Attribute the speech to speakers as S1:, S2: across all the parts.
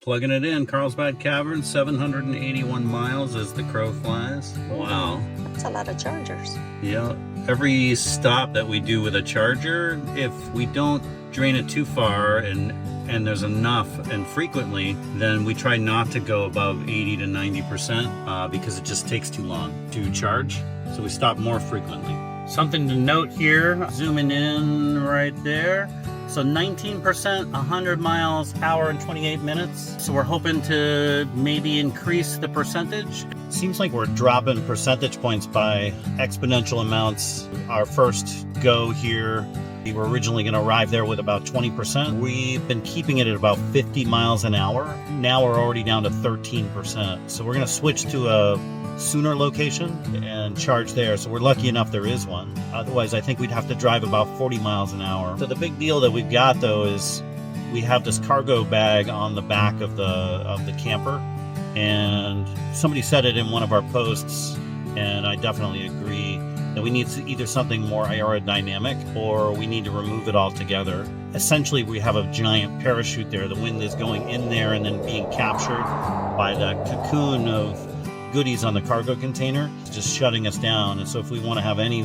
S1: Plugging it in, Carlsbad Caverns, 781 miles as the crow flies. Wow.
S2: That's a lot of chargers.
S1: Yeah, every stop that we do with a charger, if we don't drain it too far and there's enough and frequently, then we try not to go above 80 to 90% because it just takes too long to charge. So we stop more frequently. Something to note here, zooming in right there. So 19%, 100 miles, hour and 28 minutes. So we're hoping to maybe increase the percentage. Seems like we're dropping percentage points by exponential amounts. Our first go here, we were originally going to arrive there with about 20%. We've been keeping it at about 50 miles an hour. Now we're already down to 13%. So we're going to switch to a sooner location and charge there. So we're lucky enough there is one. Otherwise, I think we'd have to drive about 40 miles an hour. So the big deal that we've got though is we have this cargo bag on the back of the camper, and somebody said it in one of our posts, and I definitely agree that we need either something more aerodynamic or we need to remove it altogether. Essentially, we have a giant parachute there. The wind is going in there and then being captured by the cocoon of goodies on the cargo container, just shutting us down. And so if we want to have any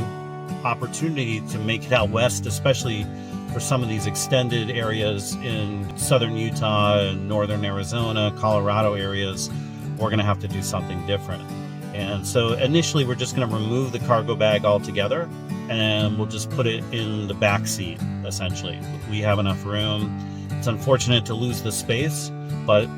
S1: opportunity to make it out west, especially for some of these extended areas in southern Utah and northern Arizona, Colorado areas, we're going to have to do something different. And so initially we're just going to remove the cargo bag altogether and we'll just put it in the back seat. Essentially, we have enough room. It's unfortunate to lose the space, but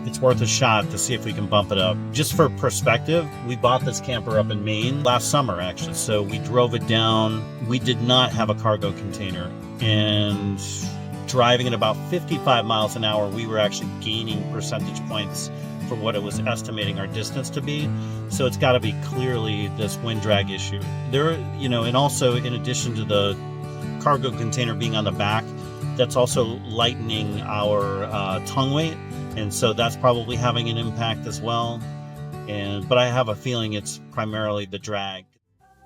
S1: it's worth a shot to see if we can bump it up. Just for perspective, we bought this camper up in Maine last summer, actually. So we drove it down. We did not have a cargo container. And driving at about 55 miles an hour, we were actually gaining percentage points for what it was estimating our distance to be. So it's got to be clearly this wind drag issue. And also in addition to the cargo container being on the back, that's also lightening our tongue weight. And so that's probably having an impact as well. But I have a feeling it's primarily the drag.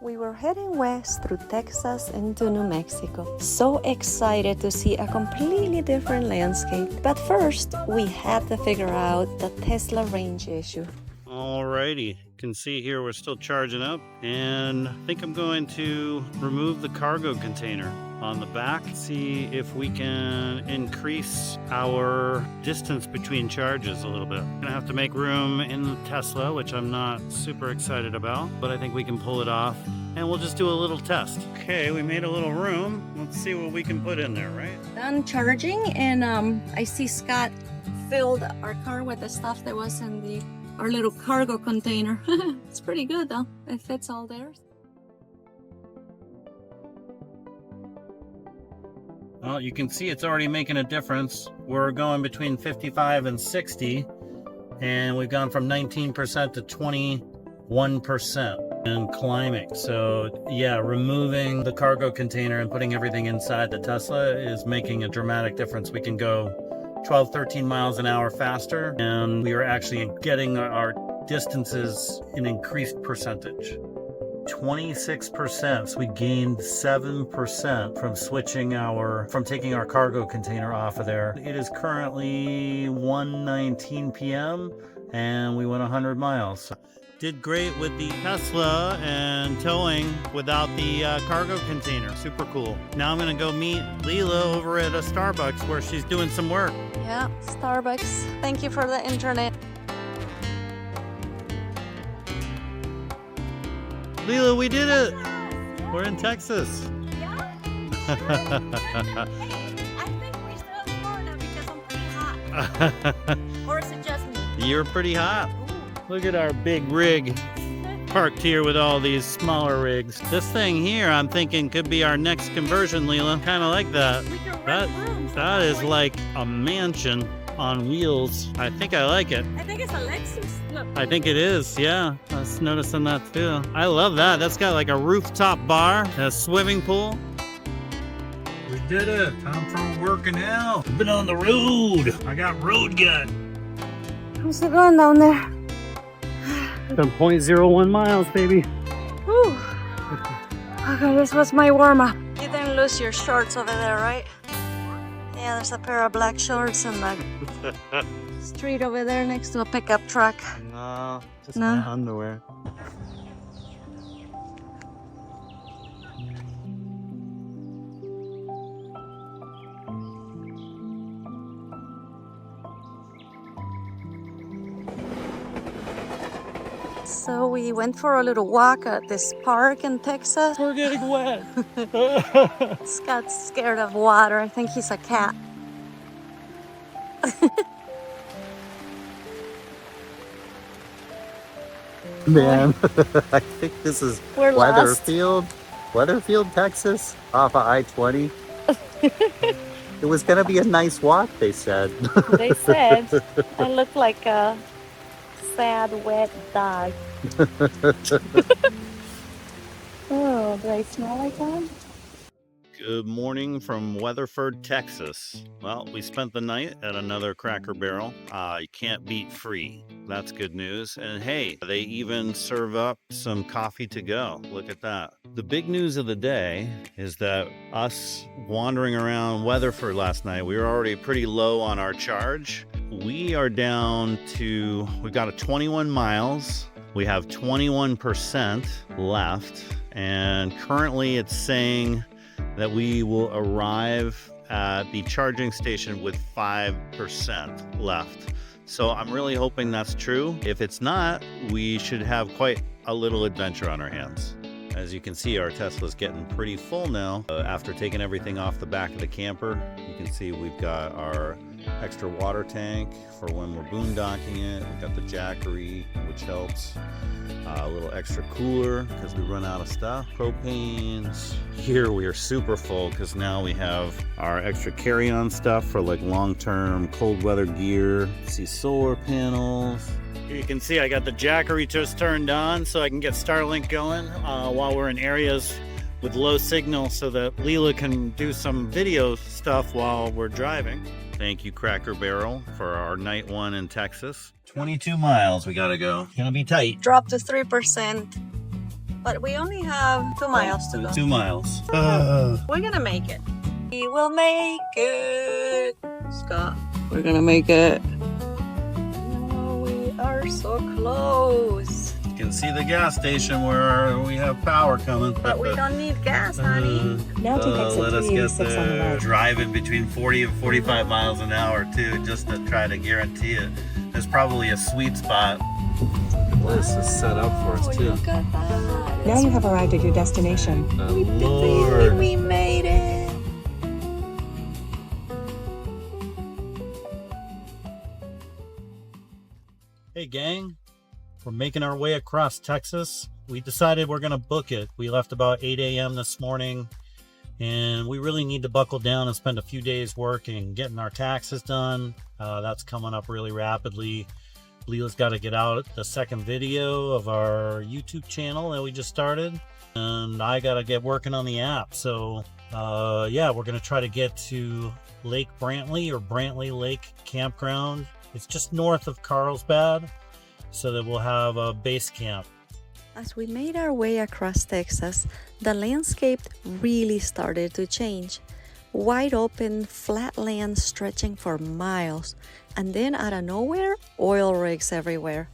S2: We were heading west through Texas into New Mexico. So excited to see a completely different landscape. But first, we had to figure out the Tesla range issue.
S1: Alrighty, you can see here we're still charging up, and I think I'm going to remove the cargo container on the back, see if we can increase our distance between charges a little bit. Gonna have to make room in the Tesla, which I'm not super excited about, but I think we can pull it off, and we'll just do a little test. Okay, we made a little room. Let's see what we can put in there, right?
S2: Done charging, and I see Scott filled our car with the stuff that was in our little cargo container. It's pretty good though. It fits all there.
S1: Well, you can see it's already making a difference. We're going between 55 and 60, and we've gone from 19% to 21% and climbing. So yeah, removing the cargo container and putting everything inside the Tesla is making a dramatic difference. We can go 12, 13 miles an hour faster, and we are actually getting our distances in increased percentage. 26%, so we gained 7% from taking our cargo container off of there. It is currently 1:19 p.m. and we went 100 miles. Did great with the Tesla and towing without the cargo container. Super cool. Now I'm gonna go meet Leela over at a Starbucks where she's doing some work.
S2: Yeah, Starbucks. Thank you for the internet.
S1: Leela, we did it! We're in Texas.
S2: Yeah? I think we're still in Florida because I'm pretty hot. Or is it just me?
S1: You're pretty hot. Look at our big rig parked here with all these smaller rigs. This thing here, I'm thinking could be our next conversion, Leela. Kind of like that. That is like a mansion on wheels. I think I like it.
S2: I think it's a Lexus. Look.
S1: I think it is, yeah. I was noticing that too. I love that. That's got like a rooftop bar, a swimming pool. We did it. Time for working out. Been on the road. I got road gut.
S2: How's it going down there?
S1: Some 0.01 miles, baby.
S2: Whew. Okay, this was my warm-up. You didn't lose your shorts over there, right? Yeah, there's a pair of black shorts and street over there next to a pickup truck.
S1: No, just
S2: No?
S1: my underwear.
S2: So we went for a little walk at this park in Texas.
S1: We're getting wet.
S2: Scott's scared of water. I think he's a cat.
S1: Man, I think this is
S2: We're lost.
S1: Weatherfield, Texas, off of I-20. It was gonna be a nice walk, they said.
S2: They said I look like a sad, wet dog. Oh, do I smell like one?
S1: Good morning from Weatherford, Texas. Well, we spent the night at another Cracker Barrel. You can't beat free. That's good news. And hey, they even serve up some coffee to go. Look at that. The big news of the day is that us wandering around Weatherford last night, we were already pretty low on our charge. We are down to, we've got a 21 miles. We have 21% left. And currently it's saying that we will arrive at the charging station with 5% left. So I'm really hoping that's true. If it's not, we should have quite a little adventure on our hands. As you can see, our Tesla's getting pretty full now. After taking everything off the back of the camper, you can see we've got our extra water tank for when we're boondocking it. We've got the Jackery, which helps. A little extra cooler because we run out of stuff. Propanes. Here we are super full because now we have our extra carry-on stuff for like long-term cold weather gear. See solar panels. Here you can see I got the Jackery just turned on so I can get Starlink going while we're in areas with low signal so that Leela can do some video stuff while we're driving. Thank you, Cracker Barrel, for our night one in Texas. 22 miles we gotta go. It's gonna be tight.
S2: Drop to 3%. But we only have 2 miles to go.
S1: 2 miles.
S2: We're gonna make it. We will make it. Scott, we're gonna make it. Oh, we are so close.
S1: You can see the gas station where we have power coming.
S2: But we don't need gas, honey.
S3: Now take exit
S1: let us get
S3: 386 on the
S1: there.
S3: right.
S1: Driving between 40 and 45 miles an hour too, just to try to guarantee it. There's probably a sweet spot. This is set up for us too.
S2: Look at that.
S3: Now you have arrived at your destination.
S2: We did it.
S1: Lord.
S2: We made it.
S1: Hey gang, we're making our way across Texas. We decided we're gonna book it. We left about 8 a.m. this morning and we really need to buckle down and spend a few days working, getting our taxes done. That's coming up really rapidly. Leela's got to get out the second video of our YouTube channel that we just started, and I got to get working on the app. So yeah, we're gonna try to get to Lake Brantley or Brantley Lake Campground. It's just north of Carlsbad, so that we'll have a base camp.
S2: As we made our way across Texas, the landscape really started to change. Wide open, flat land stretching for miles, and then out of nowhere, oil rigs everywhere.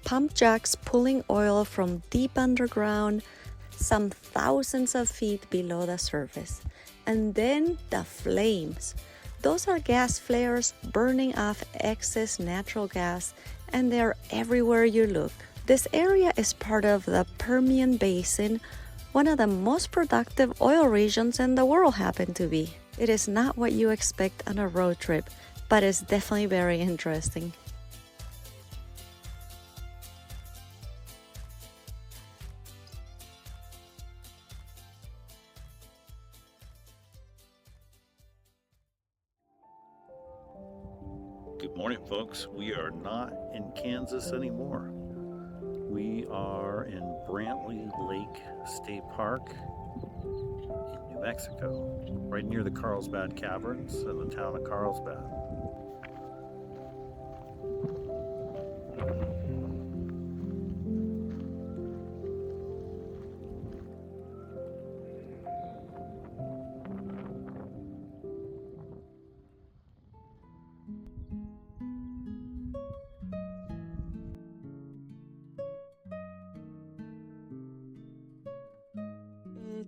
S2: Pump jacks pulling oil from deep underground, some thousands of feet below the surface. And then the flames. Those are gas flares burning off excess natural gas, and they're everywhere you look. This area is part of the Permian Basin, one of the most productive oil regions in the world happen to be. It is not what you expect on a road trip, but it's definitely very interesting.
S1: Good morning, folks. We are not in Kansas anymore. We are in Brantley Lake State Park in New Mexico, right near the Carlsbad Caverns in the town of Carlsbad.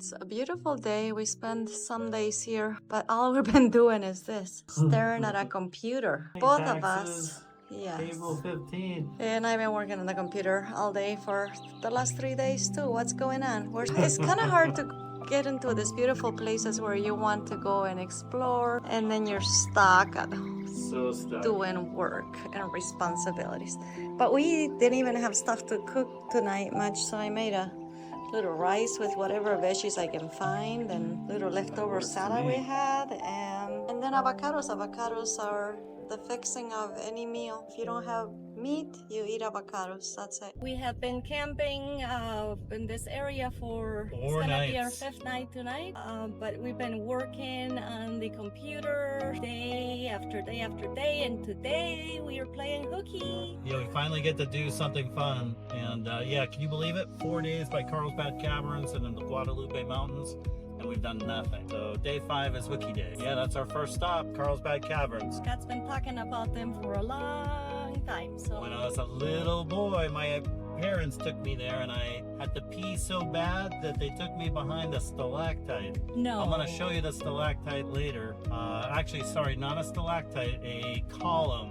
S2: It's a beautiful day. We spent some days here, but all we've been doing is this, staring at a computer. Both of us. Yes.
S1: Table 15.
S2: And I've been working on the computer all day for the last 3 days too. What's going on? It's kind of hard to get into these beautiful places where you want to go and explore, and then you're stuck at doing work and responsibilities. But we didn't even have stuff to cook tonight much, so I made a little rice with whatever veggies I can find, and little leftover salad we had, and then avocados. Avocados are the fixing of any meal. If you don't have meat, you eat avocados. That's it. We have been camping in this area for
S1: 4 nights.
S2: Be our 5th night tonight. But we've been working on the computer day after day after day, and today we are playing hooky.
S1: Yeah, we finally get to do something fun. And yeah, can you believe it? 4 days by Carlsbad Caverns and in the Guadalupe Mountains. And we've done nothing. So day 5 is Hooky Day. Yeah, that's our first stop, Carlsbad Caverns.
S2: Scott's been talking about them for a long time. So
S1: when I was a little boy, my parents took me there, and I had to pee so bad that they took me behind a stalactite.
S2: No.
S1: I'm gonna show you the stalactite later. Actually, sorry, not a stalactite, a column,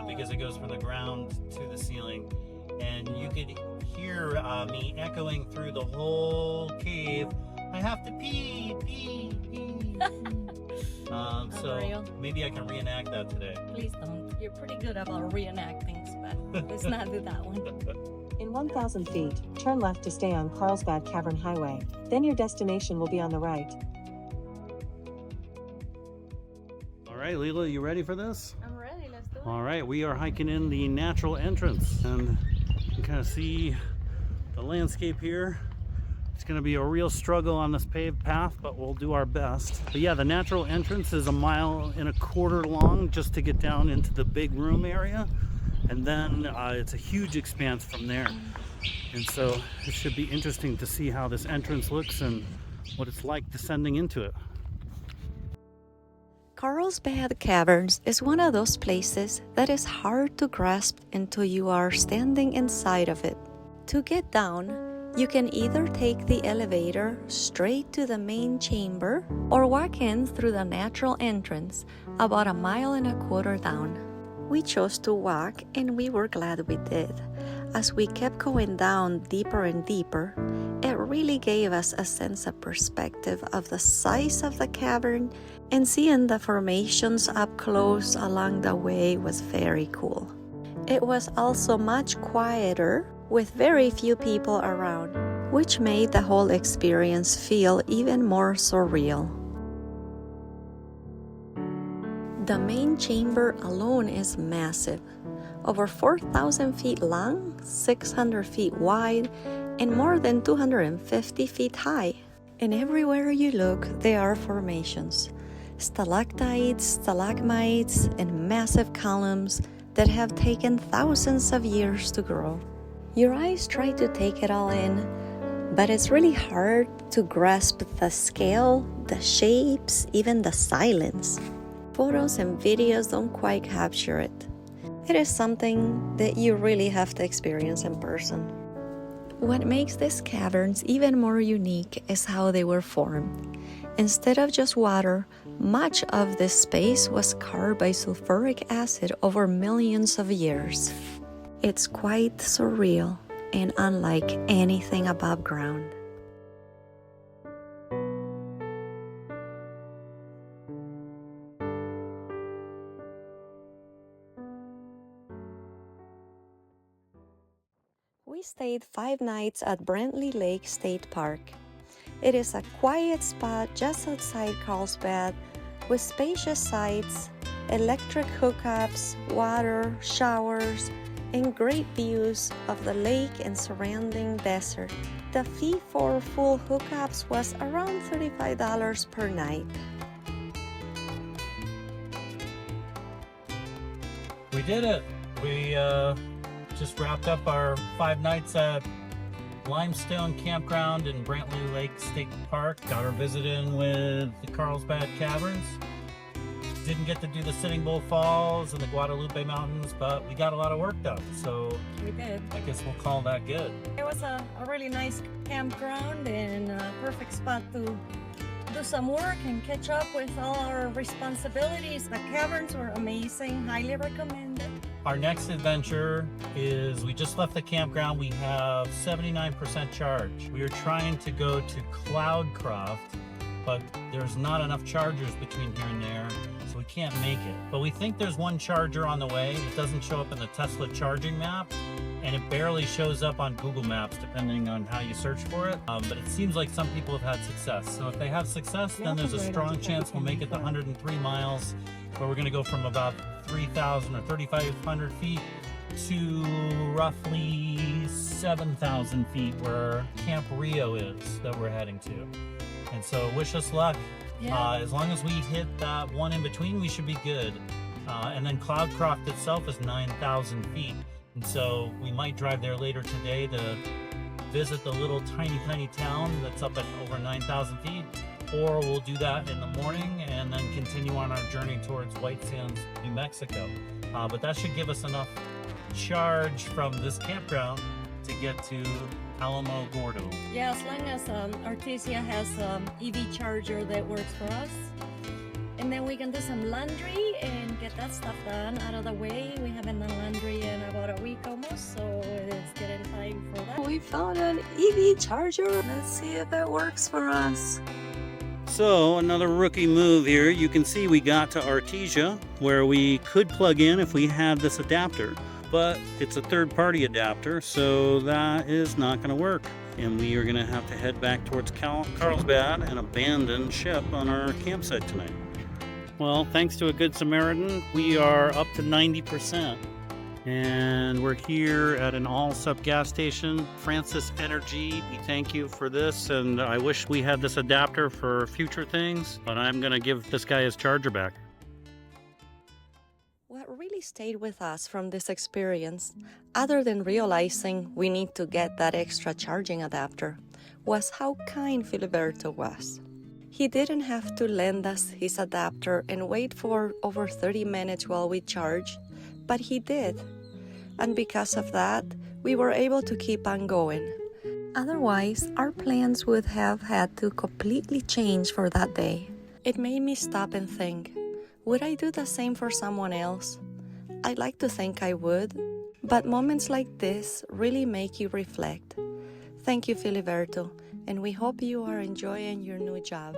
S1: because it goes from the ground to the ceiling. And you could hear me echoing through the whole cave. I have to pee, pee, pee. So maybe I can reenact that today.
S2: Please don't. You're pretty good about reenacting, but let's not do that one.
S3: In 1,000 feet, turn left to stay on Carlsbad Cavern Highway. Then your destination will be on the right.
S1: All right, Leela, you ready for this?
S2: I'm ready. Let's do it.
S1: All right, we are hiking in the natural entrance, and you can kind of see the landscape here. It's going to be a real struggle on this paved path, but we'll do our best. But yeah, the natural entrance is 1.25 miles long just to get down into the big room area. And then it's a huge expanse from there. And so it should be interesting to see how this entrance looks and what it's like descending into it.
S2: Carlsbad Caverns is one of those places that is hard to grasp until you are standing inside of it. To get down, you can either take the elevator straight to the main chamber or walk in through the natural entrance about 1.25 miles down. We chose to walk, and we were glad we did. As we kept going down deeper and deeper, it really gave us a sense of perspective of the size of the cavern, and seeing the formations up close along the way was very cool. It was also much quieter, with very few people around, which made the whole experience feel even more surreal. The main chamber alone is massive, over 4,000 feet long, 600 feet wide, and more than 250 feet high. And everywhere you look, there are formations, stalactites, stalagmites, and massive columns that have taken thousands of years to grow. Your eyes try to take it all in, but it's really hard to grasp the scale, the shapes, even the silence. Photos and videos don't quite capture it. It is something that you really have to experience in person. What makes these caverns even more unique is how they were formed. Instead of just water, much of this space was carved by sulfuric acid over millions of years. It's quite surreal and unlike anything above ground. We stayed 5 nights at Brantley Lake State Park. It is a quiet spot just outside Carlsbad with spacious sites, electric hookups, water, showers, and great views of the lake and surrounding desert. The fee for full hookups was around $35 per night.
S1: We did it! We just wrapped up our 5 nights at Limestone Campground in Brantley Lake State Park. Got our visit in with the Carlsbad Caverns. didn't get to do the Sitting Bull Falls and the Guadalupe Mountains, but we got a lot of work done. So
S2: We did.
S1: I guess we'll call that good.
S2: It was a really nice campground and a perfect spot to do some work and catch up with all our responsibilities. The caverns were amazing, highly recommended.
S1: Our next adventure is, we just left the campground. We have 79% charge. We are trying to go to Cloudcroft, but there's not enough chargers between here and there, so we can't make it. But we think there's one charger on the way. It doesn't show up in the Tesla charging map, and it barely shows up on Google Maps depending on how you search for it. But it seems like some people have had success. So if they have success, then there's a strong chance we'll make it the 103 miles, where we're gonna go from about 3,000 or 3,500 feet to roughly 7,000 feet where Camp Rio is that we're heading to. And so wish us luck.
S2: Yeah.
S1: As long as we hit that one in between, we should be good. And then Cloudcroft itself is 9,000 feet. And so we might drive there later today to visit the little tiny town that's up at over 9,000 feet. Or we'll do that in the morning and then continue on our journey towards White Sands, New Mexico. But that should give us enough charge from this campground to get to Alamo Gordo.
S2: Yeah, as long as Artesia has EV charger that works for us. And then we can do some laundry and get that stuff done out of the way. We haven't done laundry in about a week almost, so it's getting time for that. We found an EV charger. Let's see if it works for us.
S1: So another rookie move here. You can see we got to Artesia where we could plug in if we had this adapter, but it's a third-party adapter, so that is not going to work. And we are going to have to head back towards Carlsbad and abandon ship on our campsite tonight. Well, thanks to a good Samaritan, we are up to 90%. And we're here at an all-sub gas station, Francis Energy. We thank you for this, and I wish we had this adapter for future things, but I'm going to give this guy his charger back.
S2: What really stayed with us from this experience, other than realizing we need to get that extra charging adapter, was how kind Filiberto was. He didn't have to lend us his adapter and wait for over 30 minutes while we charged, but he did. And because of that, we were able to keep on going. Otherwise, our plans would have had to completely change for that day. It made me stop and think, would I do the same for someone else? I'd like to think I would, but moments like this really make you reflect. Thank you, Filiberto, and we hope you are enjoying your new job.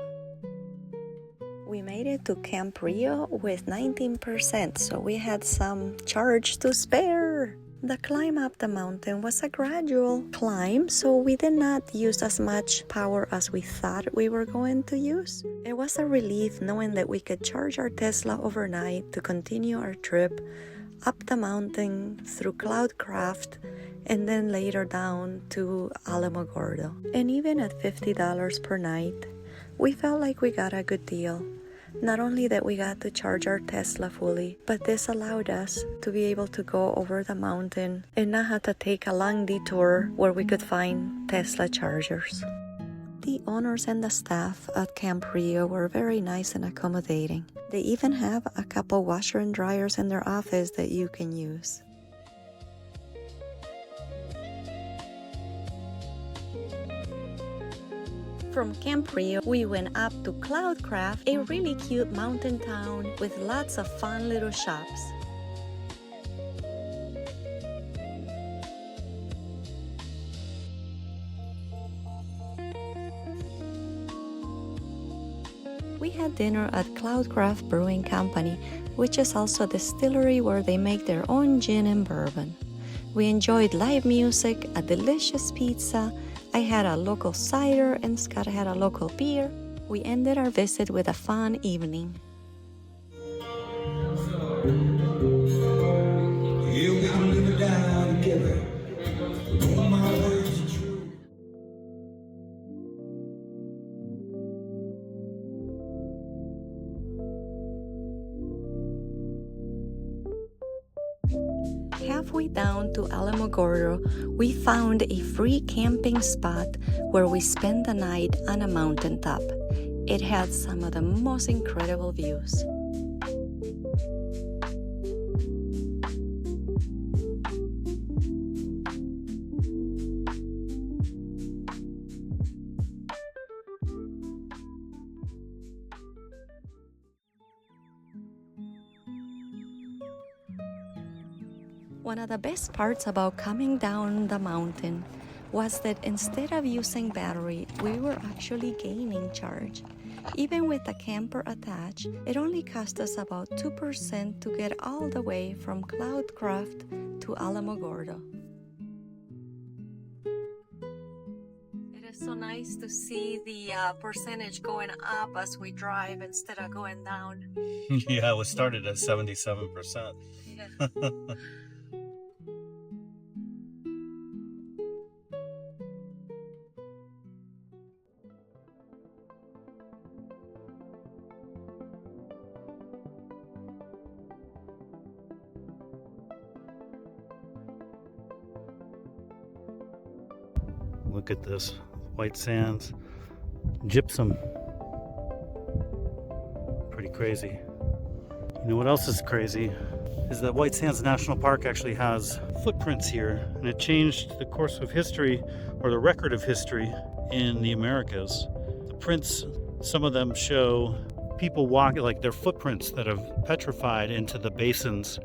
S2: We made it to Camp Rio with 19%, so we had some charge to spare. The climb up the mountain was a gradual climb, so we did not use as much power as we thought we were going to use. It was a relief knowing that we could charge our Tesla overnight to continue our trip up the mountain through Cloudcroft and then later down to Alamo Gordo. And even at $50 per night, we felt like we got a good deal. Not only that we got to charge our Tesla fully, but this allowed us to be able to go over the mountain and not have to take a long detour where we could find Tesla chargers. The owners and the staff at Camp Rio were very nice and accommodating. They even have a couple washer and dryers in their office that you can use. From Camp Rio, we went up to Cloudcroft, a really cute mountain town with lots of fun little shops. We had dinner at Cloudcroft Brewing Company, which is also a distillery where they make their own gin and bourbon. We enjoyed live music, a delicious pizza. I had a local cider and Scott had a local beer. We ended our visit with a fun evening.
S4: You gotta live it down together. All my words are true.
S2: Halfway down to Alamo Gordo, we found a free camping spot where we spent the night on a mountaintop. It had some of the most incredible views. One of the best parts about coming down the mountain was that instead of using battery, we were actually gaining charge. Even with the camper attached, it only cost us about 2% to get all the way from Cloudcraft to Alamogordo. It is so nice to see the percentage going up as we drive instead of going down.
S1: Yeah, we started at 77%.
S2: Yeah.
S1: Look at this, white sands, gypsum. Pretty crazy. You know what else is crazy? Is that White Sands National Park actually has footprints here, and it changed the course of history, or the record of history, in the Americas. The prints, some of them show people walking, like their footprints that have petrified into the basins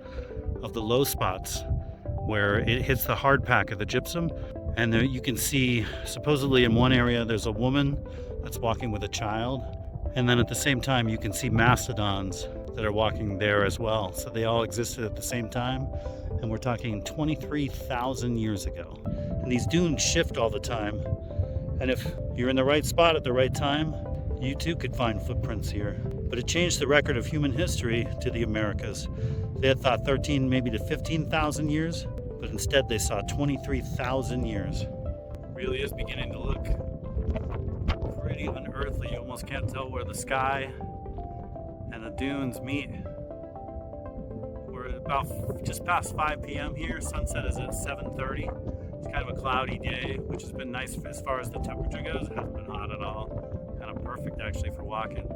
S1: of the low spots where it hits the hard pack of the gypsum. And there you can see, supposedly in one area, there's a woman that's walking with a child. And then at the same time, you can see mastodons that are walking there as well. So they all existed at the same time. And we're talking 23,000 years ago. And these dunes shift all the time. And if you're in the right spot at the right time, you too could find footprints here. But it changed the record of human history to the Americas. They had thought 13, maybe to 15,000 years. But instead they saw 23,000 years. Really is beginning to look pretty unearthly. You almost can't tell where the sky and the dunes meet. We're about just past 5 p.m. here. Sunset is at 7:30. It's kind of a cloudy day, which has been nice as far as the temperature goes. It hasn't been hot at all. Kind of perfect actually for walking.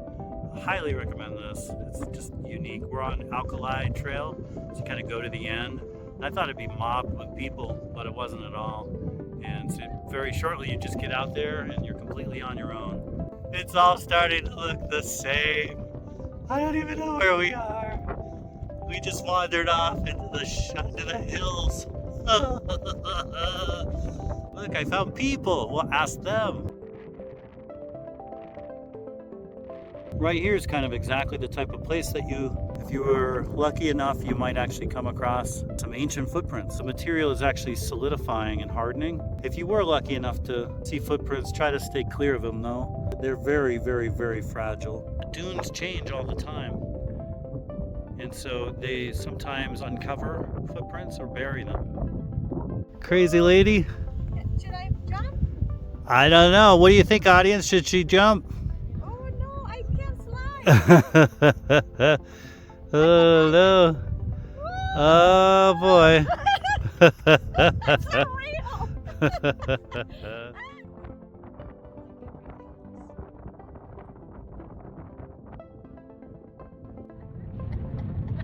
S1: I highly recommend this. It's just unique. We're on Alkali Trail, so you kind of go to the end. I thought it'd be mobbed with people, but it wasn't at all. And so very shortly you just get out there and you're completely on your own. It's all starting to look the same. I don't even know where we are. We just wandered off into the hills. Look, I found people. We'll ask them. Right here is kind of exactly the type of place that if you were lucky enough, you might actually come across some ancient footprints. The material is actually solidifying and hardening. If you were lucky enough to see footprints, try to stay clear of them though. They're very, very, very fragile. The dunes change all the time. And so they sometimes uncover footprints or bury them. Crazy lady?
S5: Should I jump?
S1: I don't know. What do you think, audience? Should she jump?
S5: Oh no, I can't slide.
S1: Oh no. Oh boy.
S5: That's not real.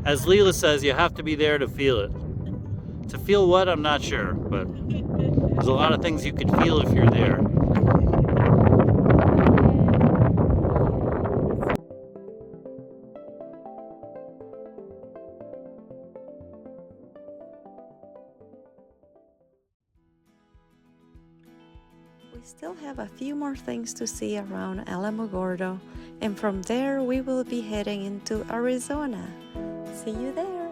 S1: As Leela says, you have to be there to feel it. To feel what, I'm not sure, but there's a lot of things you could feel if you're there.
S2: We still have a few more things to see around Alamogordo, and from there we will be heading into Arizona. See you there!